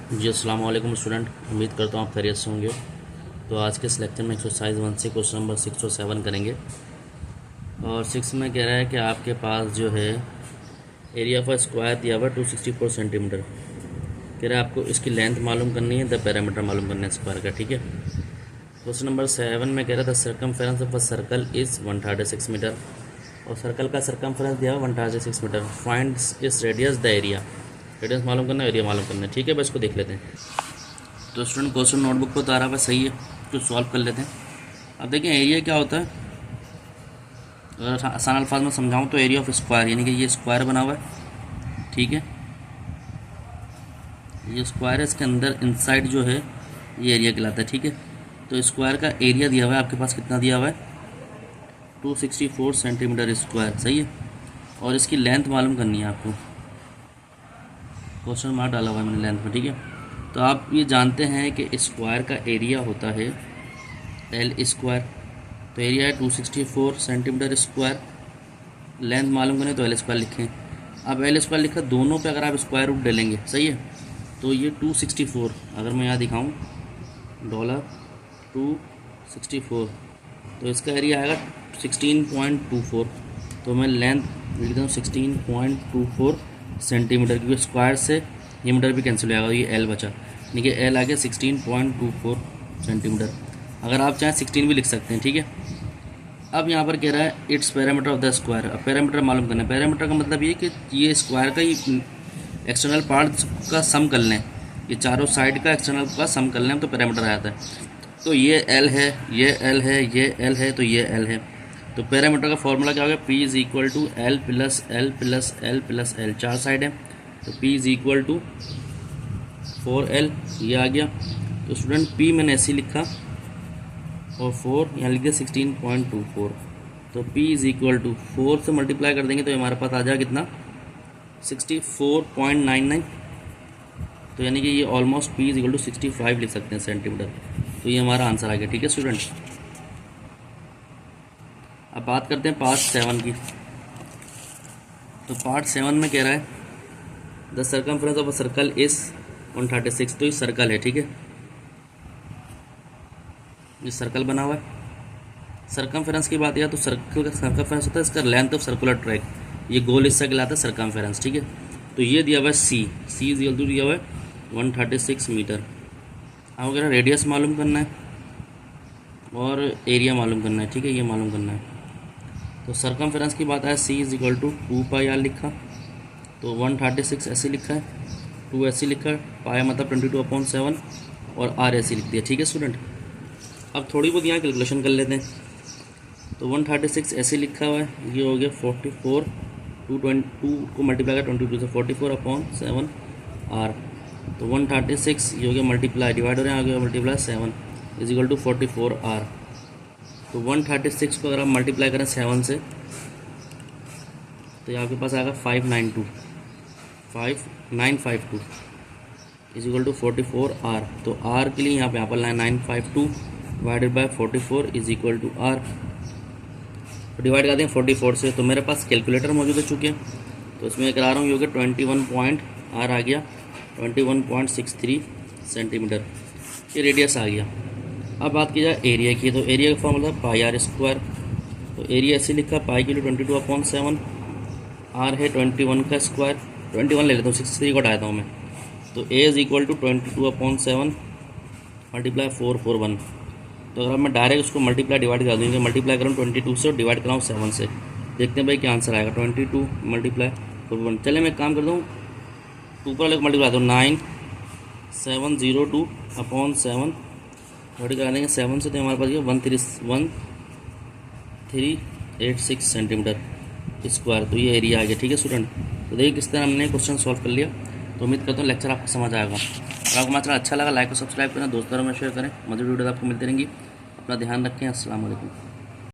जी अस्सलाम वालेकुम स्टूडेंट, उम्मीद करता हूँ आप खैरियत से होंगे। तो आज के इस लेक्चर में एक्सरसाइज 1 से क्वेश्चन नंबर 6 और 7 करेंगे। और 6 में कह रहा है कि आपके पास जो है एरिया ऑफ स्क्वायर दिया हुआ 264 सेंटीमीटर। कह रहा है आपको इसकी लेंथ मालूम करनी है, द पैरामीटर मालूम करना है स्क्वायर का। ठीक है। क्वेश्चन नंबर 7 में कह रहा था circumference of a circle is 136 metre, और सर्कल का सर्कमफेरेंस दिया हुआ 136 मीटर। फाइंड इस रेडियस द एरिया। रेडियस मालूम करना है, एरिया मालूम करना है। ठीक है, बस इसको देख लेते हैं। तो स्टूडेंट क्वेश्चन नोटबुक पर तो आ रहा है, सही है, तो सॉल्व कर लेते हैं। अब देखिए एरिया क्या होता है। अगर आसान अल्फाज में समझाऊं तो एरिया ऑफ स्क्वायर, यानी कि ये स्क्वायर बना हुआ है। ठीक है, ये स्क्वायर है, इसके अंदर इनसाइड जो है ये एरिया कहलाता है। ठीक है, तो स्क्वायर का एरिया दिया हुआ है आपके पास, कितना दिया हुआ है 264 सेंटीमीटर स्क्वायर। सही है, और इसकी लेंथ मालूम करनी है आपको। क्वेश्चन मार्क डाला हुआ है मैंने लेंथ में। ठीक है, तो आप ये जानते हैं कि स्क्वायर का एरिया होता है एल स्क्वायर। तो एरिया है 264 सेंटीमीटर स्क्वायर। लेंथ मालूम करें तो एल स्क्वायर लिखें। अब एल स्क्वायर लिखा, दोनों पे अगर आप स्क्वायर रूट डालेंगे, सही है, तो ये 264, अगर मैं यहाँ दिखाऊँ $264, तो इसका एरिया आएगा 16.24। तो मैं लेंथ लिख देता हूँ 16.24 सेंटीमीटर, क्योंकि स्क्वायर से ये मीटर भी कैंसिल हो जाएगा, ये एल बचा, यानी कि एल आ गया 16.24 सेंटीमीटर। अगर आप चाहें 16 भी लिख सकते हैं। ठीक है, अब यहाँ पर कह रहा है it's parameter of the square. अब पैरामीटर मालूम करना है। पैरामीटर का मतलब ये कि ये स्क्वायर का ही एक्सटर्नल पार्ट का सम कर लें, ये चारों साइड का एक्सटर्नल का सम कर लें तो पैरामीटर आ जाता है। तो ये एल है, ये एल है, ये एल है, तो ये एल है। तो पैरामीटर का फॉर्मूला क्या हो गया, P is equal to L plus L plus L plus L, चार साइड है, तो P is equal to 4L, ये आ गया। तो स्टूडेंट P मैंने ऐसे लिखा और 4 यहाँ लिख दिया 16.24। तो P इज़ इक्वल टू 4 से मल्टीप्लाई कर देंगे तो हमारे पास आ जाएगा कितना 64.99। तो यानी कि ये almost P is equal to 65 लिख सकते हैं सेंटीमीटर। तो ये हमारा आंसर आ गया। ठीक है स्टूडेंट, अब बात करते हैं पार्ट 7 की। तो पार्ट 7 में कह रहा है the circumference of a circle is 136। तो ये सर्कल है। ठीक है, ये सर्कल बना हुआ है। सर्कमफ्रेंस की बात या तो सर्कल का सर्कमफ्रेंस होता है इसका लेंथ ऑफ सर्कुलर ट्रैक, ये गोल हिस्सा कहलाता है सर्कमफ्रेंस। ठीक है, तो ये दिया हुआ है सी इज इक्वल टू दिया हुआ है 136 मीटर। अब अगर रेडियस मालूम करना है और एरिया मालूम करना है। ठीक है, ये मालूम करना है। तो सर्कमफ्रेंस की बात है, सी इज इक्वल टू 2πr लिखा, तो 136 ऐसे लिखा है, 2 ऐसे लिखा है, पाया मतलब 22/7 और आर ऐसे लिख दिया। ठीक है स्टूडेंट, अब थोड़ी बहुत यहाँ कैलकुलेशन कर लेते हैं। तो 136 ऐसे लिखा हुआ है, ये हो गया 44, 2 को मल्टीप्लाई कर 22 से 44/7 आर। तो 136 ये हो गया मल्टीप्लाई, डिवाइड हो रहे हैं, आ गया multiply 7 is equal to 44 are. तो 136 को अगर आप मल्टीप्लाई करें 7 से तो आपके पास आएगा 5952 इज इक्वल टू 44 आर। तो आर के लिए यहाँ पे 952 divided by 44 is equal to R. तो डिवाइड कर दें 44 से, तो मेरे पास कैलकुलेटर मौजूद है चुके, तो इसमें करा रहा हूँ, ये हो गया 21 आर आ गया 21.63 सेंटीमीटर। ये रेडियस आ गया। अब बात की जाए एरिया की, तो एरिया का फॉर्मूला पाई आर स्क्वायर। तो एरिया ऐसे लिखा, पाई के लिए 22/7, आर है 21 का स्क्वायर, 21 ले लेता हूँ, 63 को हटाता हूँ मैं। तो A is equal to 22/7 multiply 441। तो अगर मैं डायरेक्ट उसको मल्टीप्लाई डिवाइड कर दूँगा, मल्टीप्लाई करूँ 22 से और डिवाइड कराऊँ 7 से, देखते हैं भाई क्या आंसर आएगा। 22 मल्टीप्लाई 441। चले मैं एक काम करता हूँ, ऊपर लेकर मल्टीप्लाई दूँ 9702/7 डिवाइड करा देंगे 7 से, तो हमारे पास ये 1386 सेंटीमीटर स्क्वायर। तो ये एरिया आ गया। ठीक है स्टूडेंट, तो देखिए किस तरह हमने क्वेश्चन सॉल्व कर लिया। तो उम्मीद करता हूँ लेक्चर आपको समझ आएगा। अगर आपको हमारा अच्छा लगा, लाइक और सब्सक्राइब करें, दोस्तों में शेयर करें, मज़ेदार वीडियो आपको मिलती रहेंगी। अपना ध्यान रखें। अस्सलाम वालेकुम।